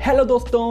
Hello दोस्तों,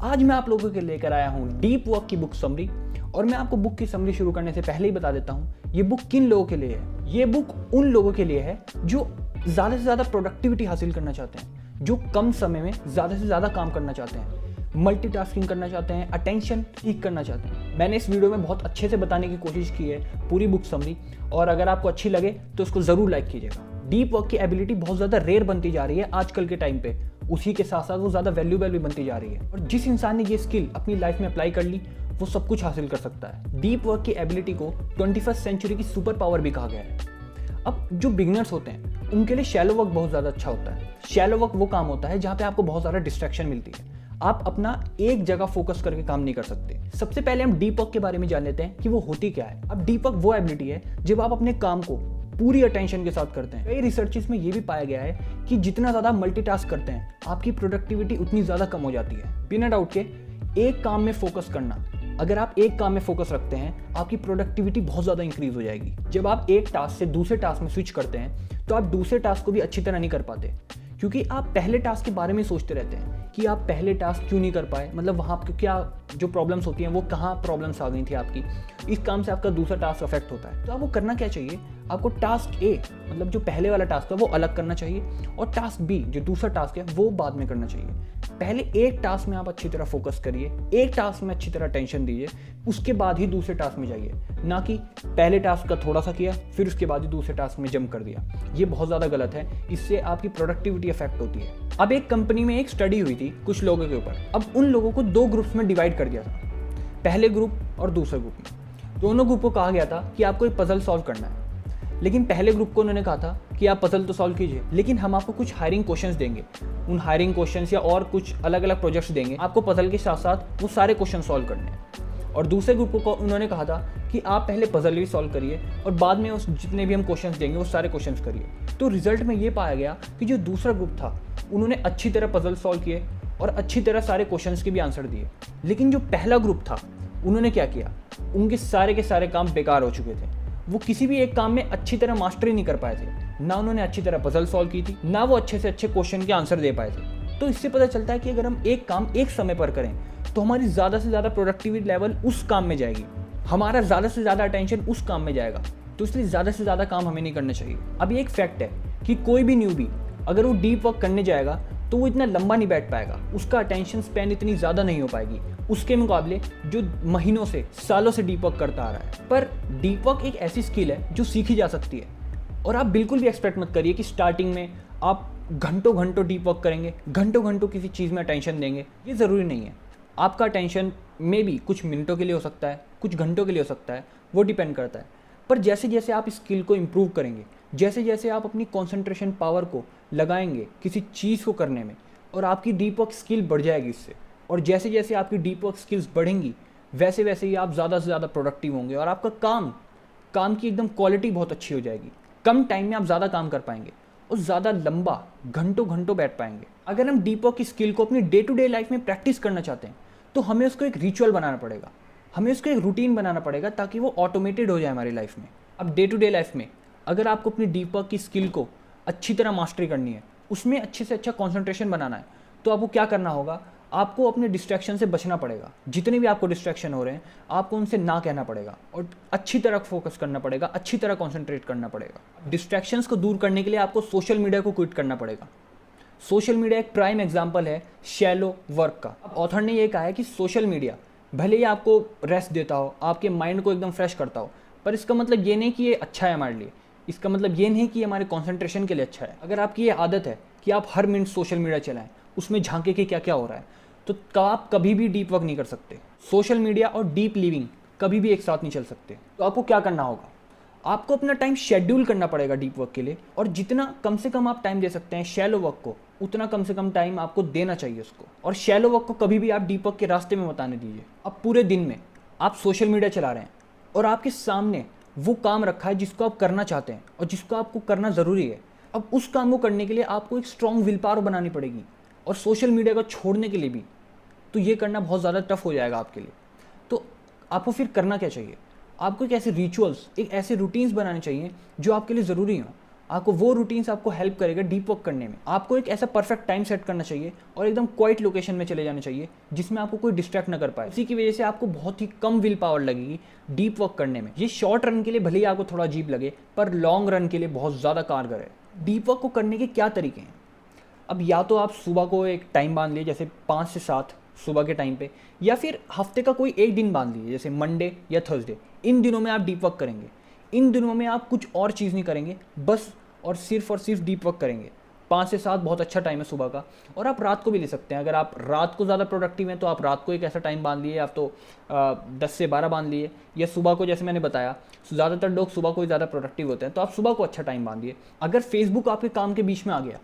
आज मैं आप लोगों के लेकर आया हूँ डीप वर्क की बुक समरी। और मैं आपको बुक की समरी शुरू करने से पहले ही बता देता हूँ ये बुक किन लोगों के लिए है। ये बुक उन लोगों के लिए है जो ज़्यादा से ज़्यादा प्रोडक्टिविटी हासिल करना चाहते हैं, जो कम समय में ज़्यादा से ज़्यादा काम करना चाहते हैं, मल्टीटास्किंग करना चाहते हैं, अटेंशन सीख करना चाहते हैं। मैंने इस वीडियो में बहुत अच्छे से बताने की कोशिश की है पूरी बुक समरी, और अगर आपको अच्छी लगे तो इसको ज़रूर लाइक कीजिएगा। डीप वर्क की एबिलिटी बहुत ज़्यादा रेयर बनती जा रही है आजकल के टाइम पे, उसी के साथ साथ वो ज़्यादा वैल्यूएबल भी बनती जा रही है। और जिस इंसान ने ये स्किल अपनी लाइफ में अप्लाई कर ली वो सब कुछ हासिल कर सकता है। डीप वर्क की एबिलिटी को 21st सेंचुरी की सुपर पावर भी कहा गया है। अब जो बिगनर्स होते हैं उनके लिए शैलो वर्क बहुत ज़्यादा अच्छा होता है। शैलो वर्क वो काम होता है जहाँ पे आपको बहुत ज़्यादा डिस्ट्रैक्शन मिलती है, आप अपना एक जगह फोकस करके काम नहीं कर सकते। सबसे पहले हम डीप वर्क के बारे में जान लेते हैं कि वो होती क्या है। अब डीप वर्क वो एबिलिटी है जब आप अपने काम को पूरी अटेंशन के साथ करते हैं। कई रिसर्चेस में ये भी पाया गया है कि जितना ज़्यादा मल्टीटास्क करते हैं आपकी प्रोडक्टिविटी उतनी ज़्यादा कम हो जाती है। बिना डाउट के एक काम में फोकस करना, अगर आप एक काम में फोकस रखते हैं आपकी प्रोडक्टिविटी बहुत ज़्यादा इंक्रीज हो जाएगी। जब आप एक टास्क से दूसरे टास्क में स्विच करते हैं तो आप दूसरे टास्क को भी अच्छी तरह नहीं कर पाते, क्योंकि आप पहले टास्क के बारे में सोचते रहते हैं कि आप पहले टास्क क्यों नहीं कर पाए, मतलब वहाँ आपको क्या जो प्रॉब्लम्स होती हैं वो कहाँ प्रॉब्लम्स आ गई थी आपकी, इस काम से आपका दूसरा टास्क अफेक्ट होता है। तो आपको करना क्या चाहिए, आपको टास्क ए मतलब जो पहले वाला टास्क है वो अलग करना चाहिए, और टास्क बी जो दूसरा टास्क है वो बाद में करना चाहिए। पहले एक टास्क में आप अच्छी तरह फोकस करिए, एक टास्क में अच्छी तरह टेंशन दीजिए, उसके बाद ही दूसरे टास्क में जाइए, ना कि पहले टास्क का थोड़ा सा किया फिर उसके बाद ही दूसरे टास्क में जंप कर दिया। ये बहुत ज़्यादा गलत है, इससे आपकी प्रोडक्टिविटी अफेक्ट होती है। अब एक कंपनी में एक स्टडी हुई थी कुछ लोगों के ऊपर। अब उन लोगों को दो ग्रुप्स में डिवाइड कर दिया था, पहले ग्रुप और दूसरे ग्रुप में। दोनों ग्रुप को कहा गया था कि आपको एक पजल सॉल्व करना है, लेकिन पहले ग्रुप को उन्होंने कहा था कि आप पजल तो सॉल्व कीजिए, लेकिन हम आपको कुछ हायरिंग क्वेश्चंस देंगे, उन हायरिंग क्वेश्चंस या और कुछ अलग अलग प्रोजेक्ट्स देंगे, आपको पजल के साथ साथ वो सारे क्वेश्चन सॉल्व करने हैं। और दूसरे ग्रुप को उन्होंने कहा था कि आप पहले पजल भी सॉल्व करिए और बाद में उस जितने भी हम क्वेश्चंस देंगे वो सारे क्वेश्चंस करिए। तो रिजल्ट में ये पाया गया कि जो दूसरा ग्रुप था उन्होंने अच्छी तरह पजल सॉल्व किए और अच्छी तरह सारे क्वेश्चंस के भी आंसर दिए, लेकिन जो पहला ग्रुप था उन्होंने क्या किया, उनके सारे के सारे काम बेकार हो चुके थे। वो किसी भी एक काम में अच्छी तरह मास्टरी नहीं कर पाए थे, ना उन्होंने अच्छी तरह पजल सॉल्व की थी, ना वो अच्छे से अच्छे क्वेश्चन के आंसर दे पाए थे। तो इससे पता चलता है कि अगर हम एक काम एक समय पर करें तो हमारी ज़्यादा से ज़्यादा प्रोडक्टिविटी लेवल उस काम में जाएगी, हमारा ज़्यादा से ज़्यादा अटेंशन उस काम में जाएगा। तो इसलिए ज़्यादा से ज़्यादा काम हमें नहीं करना चाहिए। अब ये एक फैक्ट है कि कोई भी न्यूबी अगर वो डीप वर्क करने जाएगा तो वो इतना लंबा नहीं बैठ पाएगा, उसका अटेंशन स्पैन इतनी ज़्यादा नहीं हो पाएगी उसके मुकाबले जो महीनों से सालों से डीप वर्क करता आ रहा है। पर डीप वर्क एक ऐसी स्किल है जो सीखी जा सकती है, और आप बिल्कुल भी एक्सपेक्ट मत करिए कि स्टार्टिंग में आप घंटों घंटों डीप वर्क करेंगे, घंटों घंटों किसी चीज़ में अटेंशन देंगे। ये ज़रूरी नहीं है। आपका अटेंशन मे बी कुछ मिनटों के लिए हो सकता है, कुछ घंटों के लिए हो सकता है, वो डिपेंड करता है। पर जैसे जैसे आप इस स्किल को इम्प्रूव करेंगे, जैसे जैसे आप अपनी कॉन्सेंट्रेशन पावर को लगाएंगे किसी चीज़ को करने में, और आपकी डीप वर्क स्किल बढ़ जाएगी इससे, और जैसे जैसे आपकी डीप वर्क स्किल्स बढ़ेंगी वैसे वैसे ही आप ज़्यादा से ज़्यादा प्रोडक्टिव होंगे, और आपका काम की एकदम क्वालिटी बहुत अच्छी हो जाएगी। कम टाइम में आप ज़्यादा काम कर पाएंगे और ज़्यादा लंबा घंटों घंटों बैठ पाएंगे। अगर हम डीप वर्क की स्किल को अपनी डे टू डे लाइफ में प्रैक्टिस करना चाहते हैं तो हमें उसको एक रिचुअल बनाना पड़ेगा, हमें उसको एक रूटीन बनाना पड़ेगा ताकि वो ऑटोमेटेड हो जाए हमारी लाइफ में। अब डे टू डे लाइफ में अगर आपको अपनी डीप वर्क की स्किल को अच्छी तरह मास्टरी करनी है, उसमें अच्छे से अच्छा कॉन्सेंट्रेशन बनाना है, तो आपको क्या करना होगा, आपको अपने डिस्ट्रैक्शन से बचना पड़ेगा। जितने भी आपको डिस्ट्रैक्शन हो रहे हैं आपको उनसे ना कहना पड़ेगा और अच्छी तरह फोकस करना पड़ेगा, अच्छी तरह कॉन्सेंट्रेट करना पड़ेगा। डिस्ट्रैक्शंस को दूर करने के लिए आपको सोशल मीडिया को क्विट करना पड़ेगा। सोशल मीडिया एक प्राइम एग्जाम्पल है शैलो वर्क का। अब ऑथर ने यह कहा है कि सोशल मीडिया भले ही आपको रेस्ट देता हो, आपके माइंड को एकदम फ्रेश करता हो, पर इसका मतलब ये नहीं कि ये अच्छा है हमारे लिए, इसका मतलब ये नहीं कि ये हमारे कॉन्सेंट्रेशन के लिए अच्छा है। अगर आपकी ये आदत है कि आप हर मिनट सोशल मीडिया चलाएं, उसमें झांके कि क्या क्या हो रहा है, तो आप कभी भी डीप वर्क नहीं कर सकते। सोशल मीडिया और डीप लिविंग कभी भी एक साथ नहीं चल सकते। तो आपको क्या करना होगा, आपको अपना टाइम शेड्यूल करना पड़ेगा डीप वर्क के लिए, और जितना कम से कम आप टाइम दे सकते हैं शैलो वर्क को, उतना कम से कम टाइम आपको देना चाहिए उसको। और शैलो वर्क को कभी भी आप डीप वर्क के रास्ते में मत आने दीजिए। अब पूरे दिन में आप सोशल मीडिया चला रहे हैं और आपके सामने वो काम रखा है जिसको आप करना चाहते हैं और जिसको आपको करना ज़रूरी है। अब उस काम को करने के लिए आपको एक स्ट्रॉन्ग विल पावर बनानी पड़ेगी, और सोशल मीडिया को छोड़ने के लिए भी तो ये करना बहुत ज़्यादा टफ हो जाएगा आपके लिए। तो आपको फिर करना क्या चाहिए, आपको एक ऐसे रिचुअल्स, एक ऐसे रूटीन्स बनाने चाहिए जो आपके लिए ज़रूरी हों। आपको वो रूटीन्स आपको हेल्प करेगा डीप वर्क करने में। आपको एक ऐसा परफेक्ट टाइम सेट करना चाहिए और एकदम क्वाइट लोकेशन में चले जाना चाहिए जिसमें आपको कोई डिस्ट्रैक्ट ना कर पाए। इसी की वजह से आपको बहुत ही कम विल पावर लगेगी डीप वर्क करने में। ये शॉर्ट रन के लिए भले ही आपको थोड़ा अजीब लगे, पर लॉन्ग रन के लिए बहुत ज़्यादा कारगर है। डीप वर्क को करने के क्या तरीके हैं? अब या तो आप सुबह को एक टाइम बांध लीजिए, जैसे 5 से 7 सुबह के टाइम पे, या फिर हफ्ते का कोई एक दिन बांध लीजिए, जैसे मंडे या थर्सडे। इन दिनों में आप डीप वर्क करेंगे। इन दिनों में आप कुछ और चीज़ नहीं करेंगे, बस और सिर्फ डीप वर्क करेंगे। 5 से 7 बहुत अच्छा टाइम है सुबह का, और आप रात को भी ले सकते हैं। अगर आप रात को ज़्यादा प्रोडक्टिव हैं तो आप रात को एक ऐसा टाइम बांध लिए, आप तो 10 से 12 बांध लिए, या सुबह को, जैसे मैंने बताया ज़्यादातर लोग सुबह को ही ज़्यादा प्रोडक्टिव होते हैं, तो आप सुबह को अच्छा टाइम बांधिए। अगर फेसबुक आपके काम के बीच में आ गया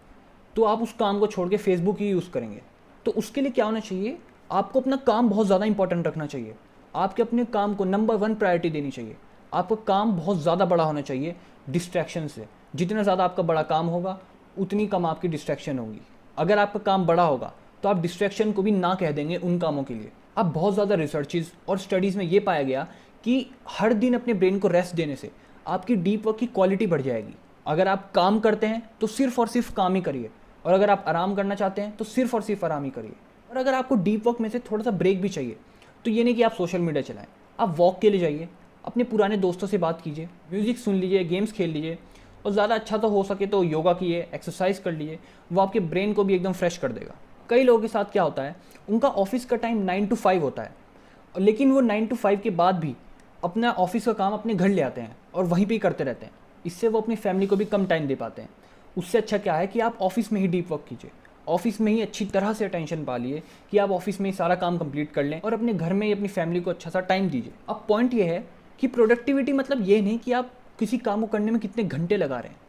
तो आप उस काम को छोड़ के फेसबुक ही यूज़ करेंगे। तो उसके लिए क्या होना चाहिए, आपको अपना काम बहुत ज़्यादा इंपॉर्टेंट रखना चाहिए। आपके अपने काम को नंबर 1 प्रायोरिटी देनी चाहिए। आपका काम बहुत ज़्यादा बड़ा होना चाहिए डिस्ट्रैक्शन से। जितना ज़्यादा आपका बड़ा काम होगा उतनी कम आपकी डिस्ट्रैक्शन होगी। अगर आपका काम बड़ा होगा तो आप डिस्ट्रैक्शन को भी ना कह देंगे उन कामों के लिए। अब बहुत ज़्यादा रिसर्चेज और स्टडीज़ में ये पाया गया कि हर दिन अपने ब्रेन को रेस्ट देने से आपकी डीप वर्क की क्वालिटी बढ़ जाएगी। अगर आप काम करते हैं तो सिर्फ और सिर्फ काम ही करिए, और अगर आप आराम करना चाहते हैं तो सिर्फ और सिर्फ आराम ही करिए। और अगर आपको डीप वर्क में से थोड़ा सा ब्रेक भी चाहिए तो ये नहीं कि आप सोशल मीडिया चलाएं, आप वॉक के लिए जाइए, अपने पुराने दोस्तों से बात कीजिए, म्यूज़िक सुन लीजिए, गेम्स खेल लीजिए, और ज़्यादा अच्छा तो हो सके तो योगा कीजिए, एक्सरसाइज कर लीजिए। वो आपके ब्रेन को भी एकदम फ्रेश कर देगा। कई लोगों के साथ क्या होता है, उनका ऑफिस का टाइम 9 to 5 होता है, लेकिन वो 9 to 5 के बाद भी अपना ऑफिस का काम अपने घर ले आते हैं और वहीं पर ही करते रहते हैं। इससे वो अपनी फैमिली को भी कम टाइम दे पाते हैं। उससे अच्छा क्या है कि आप ऑफिस में ही डीप वर्क कीजिए, ऑफिस में ही अच्छी तरह से अटेंशन पा लिए कि आप ऑफिस में ही सारा काम कंप्लीट कर लें, और अपने घर में ही अपनी फैमिली को अच्छा सा टाइम दीजिए। अब पॉइंट ये है कि प्रोडक्टिविटी मतलब ये नहीं कि आप किसी काम को करने में कितने घंटे लगा रहे हैं।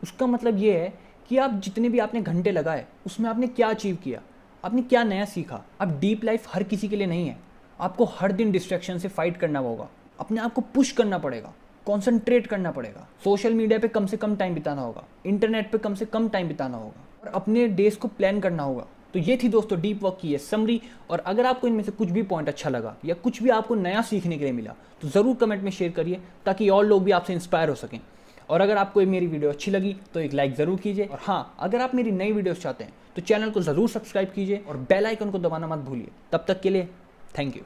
उसका मतलब ये है कि आप जितने भी आपने घंटे लगाए उसमें आपने क्या अचीव किया, आपने क्या नया सीखा। अब डीप लाइफ हर किसी के लिए नहीं है। आपको हर दिन डिस्ट्रैक्शन से फाइट करना होगा, अपने आप को पुश करना पड़ेगा, कॉन्सेंट्रेट करना पड़ेगा। सोशल मीडिया पे कम से कम टाइम बिताना होगा, इंटरनेट पे कम से कम टाइम बिताना होगा, और अपने डेज को प्लान करना होगा। तो ये थी दोस्तों डीप वर्क की ये समरी। और अगर आपको इनमें से कुछ भी पॉइंट अच्छा लगा या कुछ भी आपको नया सीखने के लिए मिला तो ज़रूर कमेंट में शेयर करिए, ताकि और लोग भी आपसे इंस्पायर हो सकें। और अगर आपको मेरी वीडियो अच्छी लगी तो एक लाइक ज़रूर कीजिए। और हाँ, अगर आप मेरी नई वीडियोस चाहते हैं तो चैनल को ज़रूर सब्सक्राइब कीजिए और बेल आइकन को दबाना मत भूलिए। तब तक के लिए थैंक यू।